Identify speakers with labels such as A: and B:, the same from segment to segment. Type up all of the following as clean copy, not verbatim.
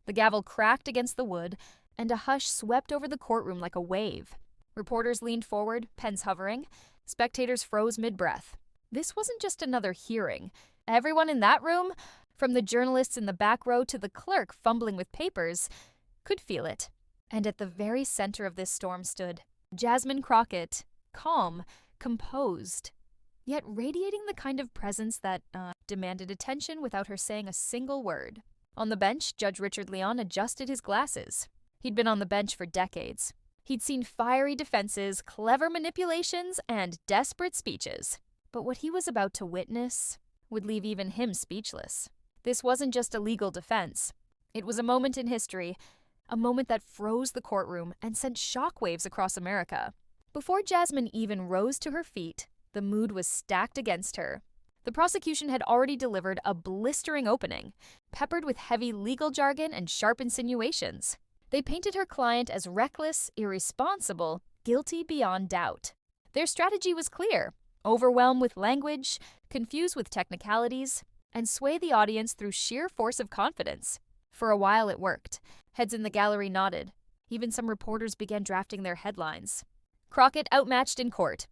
A: The gavel cracked against the wood, and a hush swept over the courtroom like a wave. Reporters leaned forward, pens hovering. Spectators froze mid-breath. This wasn't just another hearing. Everyone in that room, from the journalists in the back row to the clerk fumbling with papers, could feel it. And at the very center of this storm stood Jasmine Crockett, calm, composed, yet radiating the kind of presence that demanded attention without her saying a single word. On the bench, Judge Richard Leon adjusted his glasses. He'd been on the bench for decades. He'd seen fiery defenses, clever manipulations, and desperate speeches. But what he was about to witness would leave even him speechless. This wasn't just a legal defense. It was a moment in history, a moment that froze the courtroom and sent shockwaves across America. Before Jasmine even rose to her feet, the mood was stacked against her. The prosecution had already delivered a blistering opening, peppered with heavy legal jargon and sharp insinuations. They painted her client as reckless, irresponsible, guilty beyond doubt. Their strategy was clear: overwhelm with language, confuse with technicalities, and sway the audience through sheer force of confidence. For a while it worked. Heads in the gallery nodded. Even some reporters began drafting their headlines. Crockett outmatched in court.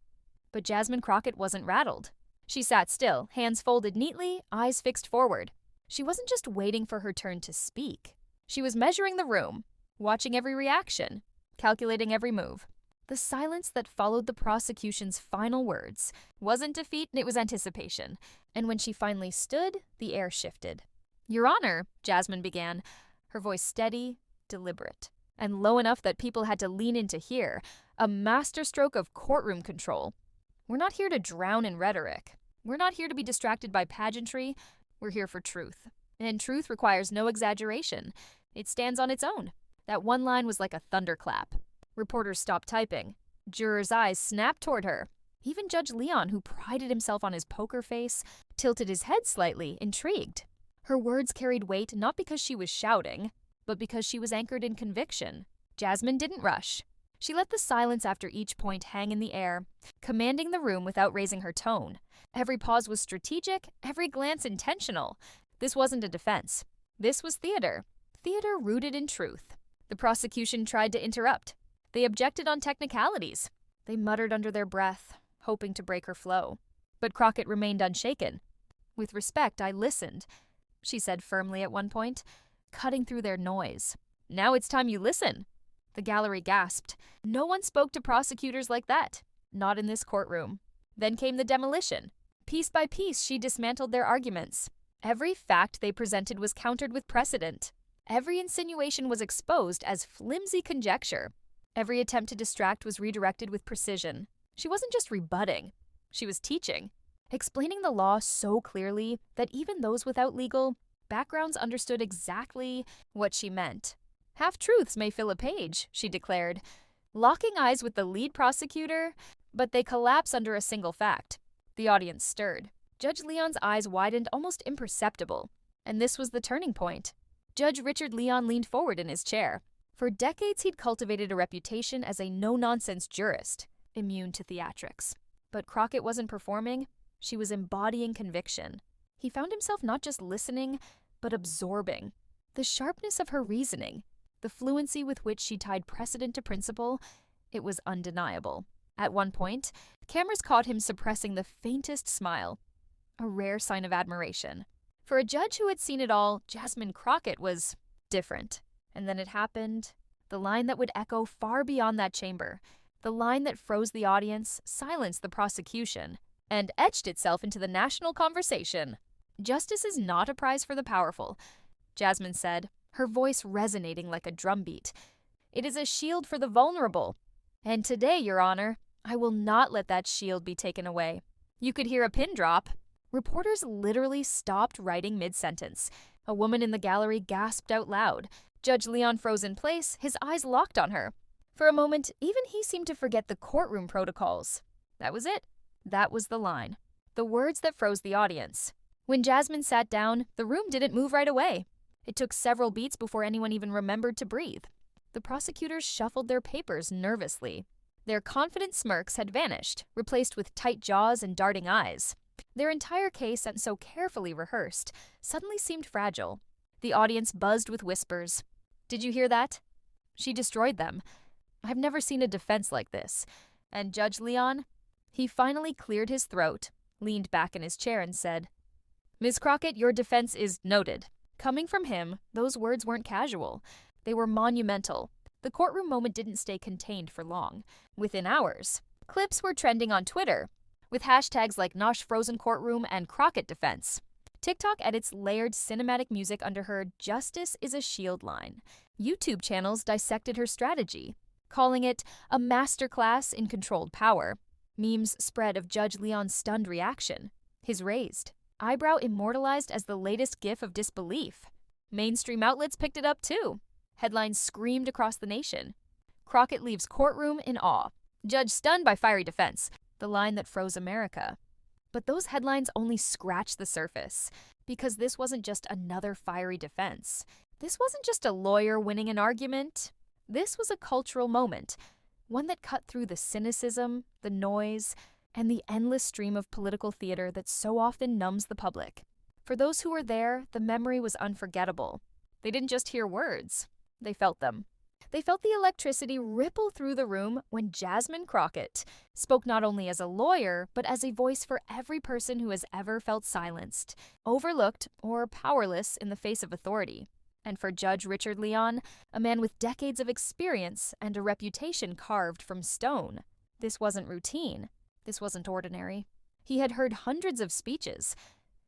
A: But Jasmine Crockett wasn't rattled. She sat still, hands folded neatly, eyes fixed forward. She wasn't just waiting for her turn to speak. She was measuring the room, watching every reaction, calculating every move. The silence that followed the prosecution's final words wasn't defeat, it was anticipation. And when she finally stood, the air shifted. "Your Honor," Jasmine began, her voice steady, deliberate, and low enough that people had to lean in to hear, a masterstroke of courtroom control. "We're not here to drown in rhetoric. We're not here to be distracted by pageantry. We're here for truth. And truth requires no exaggeration. It stands on its own." That one line was like a thunderclap. Reporters stopped typing. Jurors' eyes snapped toward her. Even Judge Leon, who prided himself on his poker face, tilted his head slightly, intrigued. Her words carried weight not because she was shouting, but because she was anchored in conviction. Jasmine didn't rush. She let the silence after each point hang in the air, commanding the room without raising her tone. Every pause was strategic, every glance intentional. This wasn't a defense. This was theater. Theater rooted in truth. The prosecution tried to interrupt. They objected on technicalities. They muttered under their breath, hoping to break her flow. But Crockett remained unshaken. "With respect, I listened," she said firmly at one point, cutting through their noise. "Now it's time you listen." The gallery gasped. No one spoke to prosecutors like that. Not in this courtroom. Then came the demolition. Piece by piece, she dismantled their arguments. Every fact they presented was countered with precedent. Every insinuation was exposed as flimsy conjecture. Every attempt to distract was redirected with precision. She wasn't just rebutting. She was teaching, explaining the law so clearly that even those without legal backgrounds understood exactly what she meant. "Half-truths may fill a page," she declared, locking eyes with the lead prosecutor, but they collapse under a single fact. The audience stirred. Judge Leon's eyes widened almost imperceptible, and this was the turning point. Judge Richard Leon leaned forward in his chair. For decades, he'd cultivated a reputation as a no-nonsense jurist, immune to theatrics. But Crockett wasn't performing. She was embodying conviction. He found himself not just listening, but absorbing. The sharpness of her reasoning, the fluency with which she tied precedent to principle, it was undeniable. At one point, cameras caught him suppressing the faintest smile, a rare sign of admiration. For a judge who had seen it all, Jasmine Crockett was different. And then it happened. The line that would echo far beyond that chamber. The line that froze the audience, silenced the prosecution, and etched itself into the national conversation. "Justice is not a prize for the powerful," Jasmine said, her voice resonating like a drumbeat. "It is a shield for the vulnerable. And today, Your Honor, I will not let that shield be taken away." You could hear a pin drop. Reporters literally stopped writing mid-sentence. A woman in the gallery gasped out loud. Judge Leon froze in place, his eyes locked on her. For a moment, even he seemed to forget the courtroom protocols. That was it. That was the line. The words that froze the audience. When Jasmine sat down, the room didn't move right away. It took several beats before anyone even remembered to breathe. The prosecutors shuffled their papers nervously. Their confident smirks had vanished, replaced with tight jaws and darting eyes. Their entire case, and so carefully rehearsed, suddenly seemed fragile. The audience buzzed with whispers. "Did you hear that?" She destroyed them. I've never seen a defense like this. And Judge Leon? He finally cleared his throat, leaned back in his chair, and said, "Ms. Crockett, your defense is noted." Coming from him, those words weren't casual. They were monumental. The courtroom moment didn't stay contained for long. Within hours, clips were trending on Twitter, with hashtags like Nosh Frozen Courtroom and Crockett Defense. TikTok edits layered cinematic music under her "Justice is a Shield" line. YouTube channels dissected her strategy, calling it a masterclass in controlled power. Memes spread of Judge Leon's stunned reaction, his raised eyebrow immortalized as the latest gif of disbelief. Mainstream outlets picked it up too. Headlines screamed across the nation. Crockett leaves courtroom in awe. Judge stunned by fiery defense, the line that froze America. But those headlines only scratched the surface, because this wasn't just another fiery defense. This wasn't just a lawyer winning an argument. This was a cultural moment, one that cut through the cynicism, the noise, and the endless stream of political theater that so often numbs the public. For those who were there, the memory was unforgettable. They didn't just hear words, they felt them. They felt the electricity ripple through the room when Jasmine Crockett spoke not only as a lawyer, but as a voice for every person who has ever felt silenced, overlooked, or powerless in the face of authority. And for Judge Richard Leon, a man with decades of experience and a reputation carved from stone, this wasn't routine. This wasn't ordinary. He had heard hundreds of speeches,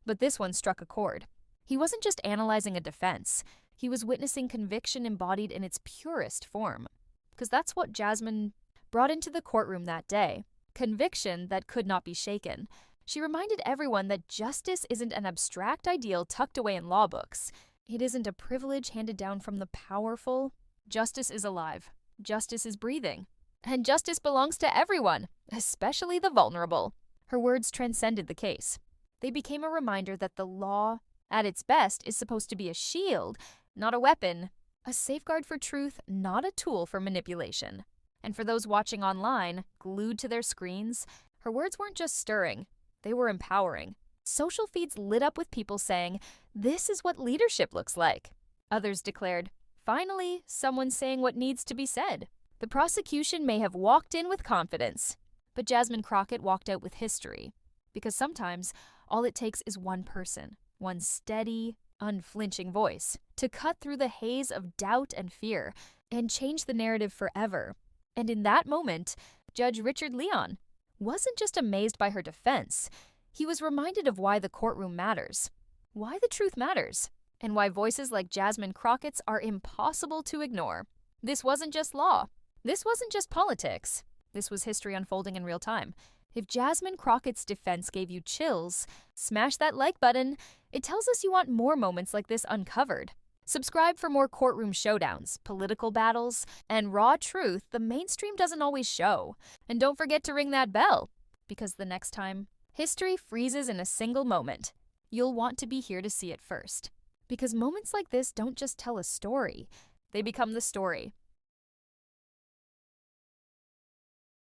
A: but this one struck a chord. He wasn't just analyzing a defense. He was witnessing conviction embodied in its purest form. Because that's what Jasmine brought into the courtroom that day. Conviction that could not be shaken. She reminded everyone that justice isn't an abstract ideal tucked away in law books. It isn't a privilege handed down from the powerful. Justice is alive. Justice is breathing. And justice belongs to everyone, especially the vulnerable. Her words transcended the case. They became a reminder that the law, at its best, is supposed to be a shield, not a weapon, a safeguard for truth, not a tool for manipulation. And for those watching online, glued to their screens, her words weren't just stirring, they were empowering. Social feeds lit up with people saying, "This is what leadership looks like." Others declared, "Finally, someone saying what needs to be said." The prosecution may have walked in with confidence, but Jasmine Crockett walked out with history. Because sometimes, all it takes is one person, one steady, unflinching voice, to cut through the haze of doubt and fear and change the narrative forever. And in that moment, Judge Richard Leon wasn't just amazed by her defense. He was reminded of why the courtroom matters, why the truth matters, and why voices like Jasmine Crockett's are impossible to ignore. This wasn't just law. This wasn't just politics. This was history unfolding in real time. If Jasmine Crockett's defense gave you chills, smash that like button. It tells us you want more moments like this uncovered. Subscribe for more courtroom showdowns, political battles, and raw truth the mainstream doesn't always show. And don't forget to ring that bell, because the next time history freezes in a single moment, you'll want to be here to see it first. Because moments like this don't just tell a story, they become the story.